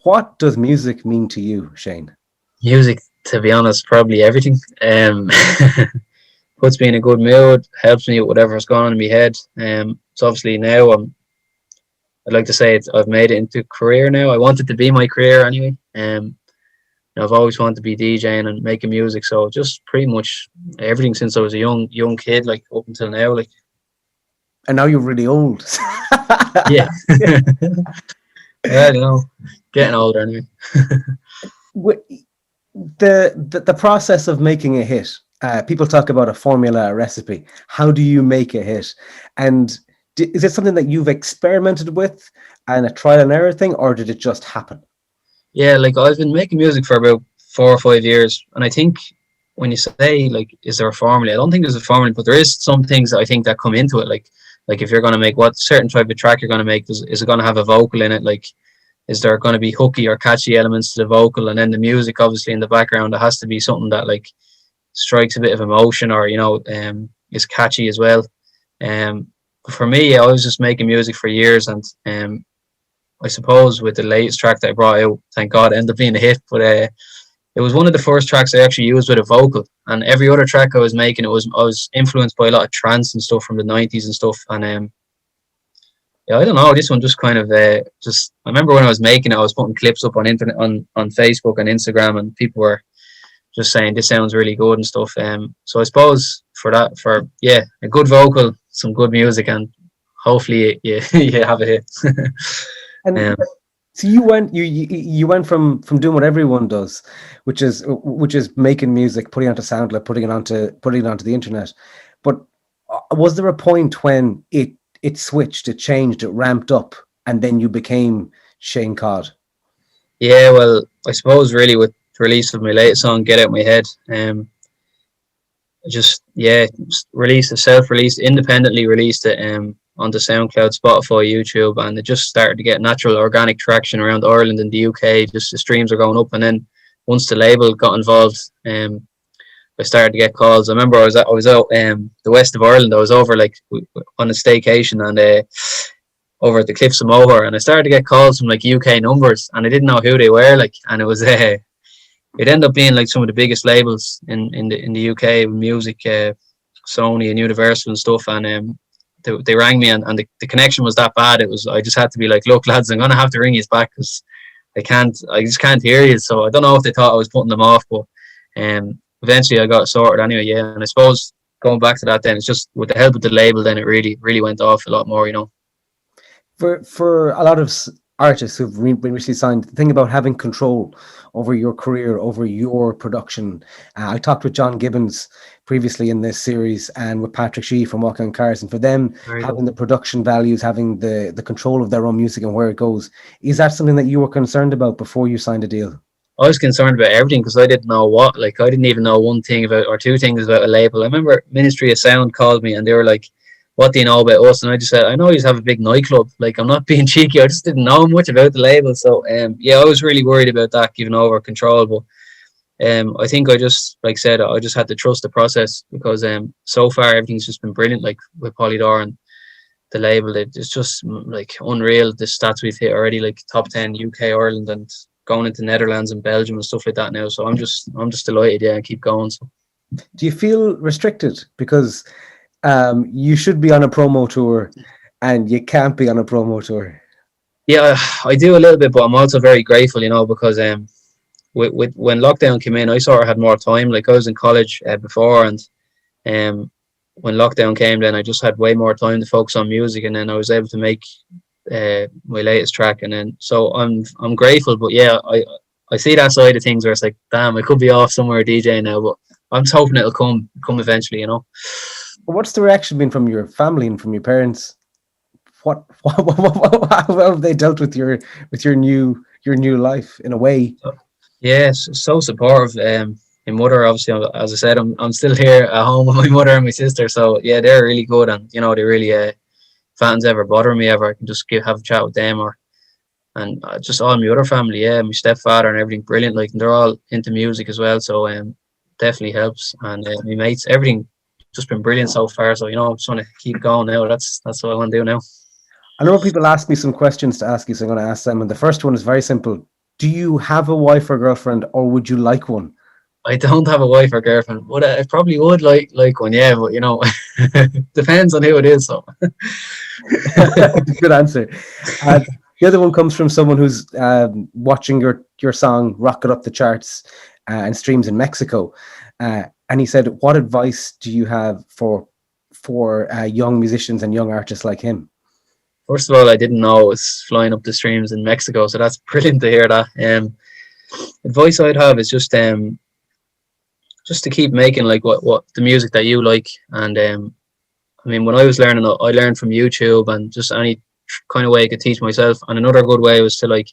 What does music mean to you, Shane? Music, to be honest, probably everything. Puts me in a good mood, helps me with whatever's going on in my head. So obviously now I'd like to say I've made it into a career now. I want it to be my career anyway. I've always wanted to be DJing and making music, so just pretty much everything since I was a young kid, like up until now, like. And now you're really old. Yeah. Well, getting older anyway. The process of making a hit. People talk about a formula, a recipe. How do you make a hit? And is it something that you've experimented with and a trial and error thing, or did it just happen? Yeah, like I've been making music for about 4 or 5 years, and I think when you say like, is there a formula? I don't think there's a formula, but there is some things that I think that come into it. Like if you're going to make what certain type of track you're going to make, is it going to have a vocal in it? Like, is there going to be hooky or catchy elements to the vocal, and then the music obviously in the background? It has to be something that like strikes a bit of emotion, or is catchy as well. For me, I was just making music for years, and I suppose with the latest track that I brought out, thank God, it ended up being a hit. But it was one of the first tracks I actually used with a vocal. And every other track I was making, I was influenced by a lot of trance and stuff from the 90s and stuff. And yeah, I don't know, this one just kind of just. I remember when I was making it, I was putting clips up on internet, on Facebook and Instagram, and people were just saying this sounds really good and stuff. So I suppose for a good vocal, some good music, and hopefully you have a hit. And so you went from doing what everyone does, which is making music, putting it onto SoundCloud, putting it onto the internet. But was there a point when it switched, it changed, it ramped up, and then you became Shane Codd? Yeah, well, I suppose really with the release of my latest song, Get Out My Head, just self-released, independently released it onto SoundCloud, Spotify, YouTube, and it just started to get natural organic traction around Ireland and the UK. Just the streams are going up, and then once the label got involved, I started to get calls. I remember I was out the west of Ireland. I was over like on a staycation, and over at the Cliffs of Moher, and I started to get calls from like UK numbers, and I didn't know who they were, like, and it was it ended up being like some of the biggest labels in the UK music, Sony and Universal and stuff, and they rang me, and the connection was that bad. I just had to be like, look lads, I'm gonna have to ring you back because I just can't hear you. So I don't know if they thought I was putting them off, but eventually I got it sorted anyway. Yeah, and I suppose going back to that, then it's just with the help of the label, then it really went off a lot more, For a lot of artists who've been recently signed, the thing about having control over your career, over your production. I talked with John Gibbons previously in this series, and with Patrick Shee from Walking on Cars, and for them, having the production values, having the control of their own music and where it goes, is that something that you were concerned about before you signed a deal? I was concerned about everything because I didn't know I didn't even know one thing about, or two things about a label. I remember Ministry of Sound called me and they were like, what do you know about us? And I just said, I know you have a big nightclub. Like, I'm not being cheeky. I just didn't know much about the label. So, yeah, I was really worried about that giving over control. But I think I just, like I said, I just had to trust the process because so far everything's just been brilliant. Like with Polydor and the label, it's just like unreal. The stats we've hit already, like top 10 UK, Ireland, and going into Netherlands and Belgium and stuff like that now. So I'm just delighted. Yeah, and keep going. So, do you feel restricted because you should be on a promo tour and you can't be on a promo tour? Yeah, I do a little bit, but I'm also very grateful, because with when lockdown came in, I sort of had more time. Like I was in college before, and when lockdown came, then I just had way more time to focus on music, and then I was able to make my latest track, and then so I'm grateful. But yeah, I see that side of things where it's like, damn, I could be off somewhere DJing now, but I'm just hoping it'll come eventually, What's the reaction been from your family and from your parents? What how have they dealt with your new life in a way? Yes, so supportive. My mother, obviously, as I said, I'm still here at home with my mother and my sister. So yeah, they're really good, and they really if fans ever bother me ever, I can just have a chat with them, and just all my other family, yeah, my stepfather and everything, brilliant. Like, and they're all into music as well, so definitely helps. And my mates, everything just been brilliant so far. So just want to keep going now. That's what I want to do now. I know people ask me some questions to ask you, so I'm going to ask them. And the first one is very simple. Do you have a wife or girlfriend, or would you like one? I don't have a wife or girlfriend, but I probably would like one, yeah. But depends on who it is. So Good answer. Uh, the other one comes from someone who's watching your song rocket up the charts and streams in Mexico, and he said, "What advice do you have for young musicians and young artists like him?" first of all, I didn't know it was flying up the streams in Mexico, so that's brilliant to hear that. Advice I'd have is just to keep making like what the music that you like. And I mean, when I was learning, I learned from YouTube and just any kind of way I could teach myself. And another good way was to like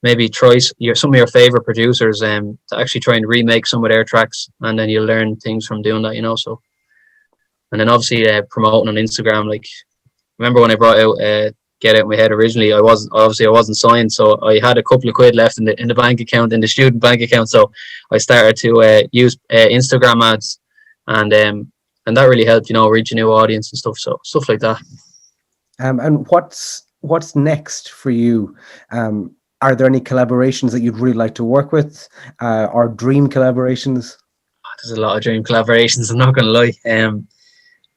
maybe try some of your favorite producers to actually try and remake some of their tracks, and then you'll learn things from doing that. So, and then obviously promoting on Instagram. Like, remember when I brought out Get Out My Head originally, I wasn't signed, so I had a couple of quid left in the bank account, in the student bank account. So I started to use Instagram ads, and that really helped, reach a new audience and stuff. So stuff like that. And what's next for you? Are there any collaborations that you'd really like to work with, or dream collaborations? There's a lot of dream collaborations, I'm not gonna lie.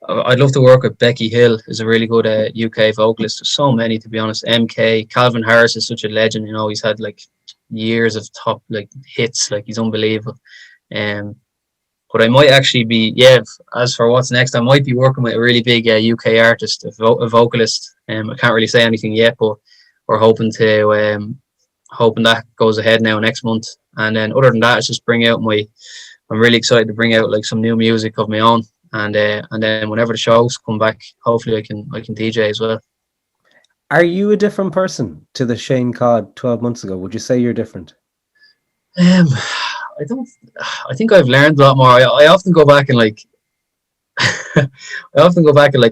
I'd love to work with Becky Hill, who's a really good UK vocalist. There's so many, to be honest. MK, Calvin Harris is such a legend. He's had like years of top like hits. Like, he's unbelievable. But I might actually be, as for what's next, I might be working with a really big UK artist, a vocalist. I can't really say anything yet, but we're hoping that goes ahead now next month. And then other than that, it's just I'm really excited to bring out like some new music of my own. And then whenever the shows come back, hopefully I can DJ as well. Are you a different person to the Shane Codd 12 months ago? Would you say you're different? I think I've learned a lot more. I often go back and like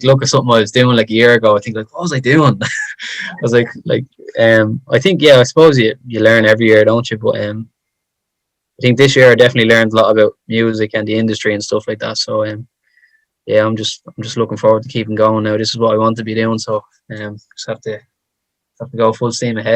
look at something I was doing like a year ago. I think like, what was I doing? I was like I think, I suppose you learn every year, don't you? But I think this year I definitely learned a lot about music and the industry and stuff like that. So I'm just looking forward to keeping going now. This is what I want to be doing. So just have to go full steam ahead.